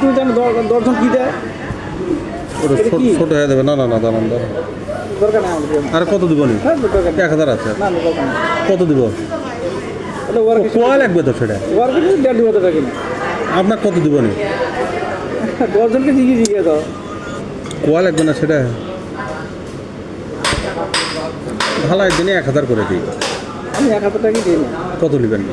তুমি জানো দর্শন কি দেয়? ওটা ছোট হয়ে যাবে। না না না, দাঁড়ান দাঁড়ান। দরকার নেই আমাদের। আর কত দিব নি? দরকার নেই। 1000 আছে। না দরকার নেই। কত দিব? তাহলে ওর কোয়া লাগবে তো সেটা। ওর কিছু 1.5 টাকা কিনা। আপনার কত দিব নি? দর্শনকে জিজ্ঞেস দাও। কোয়া লাগবে না সেটা। ঢালাই দিনে 1000 করে দিই। আমি 1000 টাকা দিই না। কত নেবেন?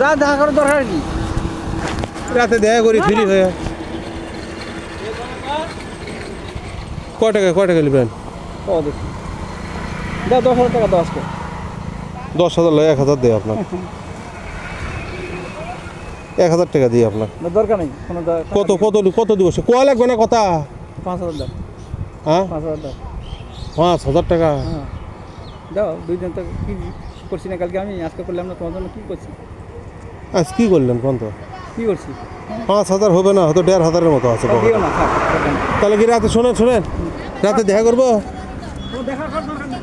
যা দেখা করার দরকার কি? রাতে দেখা করি ফ্রি হয়ে। কয় টাকা নেবেন? ও দেখি দাও 10,000 টাকা দাও আজকে। 10,000 লয় 1000 দেয় আপনার। 1000 টাকা দিই আপনার। না দরকার নেই কোনো কত কত কত দিব? সে কোয়া লাগবে না কথা। 5,000 দাও। হ্যাঁ 5,000 দাও। 5000 টাকা। হ্যাঁ দাও। 2 দিন তো কি করছি না কালকে, আমি আজকে করলাম না, তোমার জন্য কি করছি? আজ কি করলেন কোন তো? কি করছি? 5000 হবে না, হয়তো 1500-এর মতো আছে। দিও না, থাক দরকার নেই। তাহলে কি রাতে শোনেন রাতে দেখা করবো? ও দেখা করার দরকার নেই।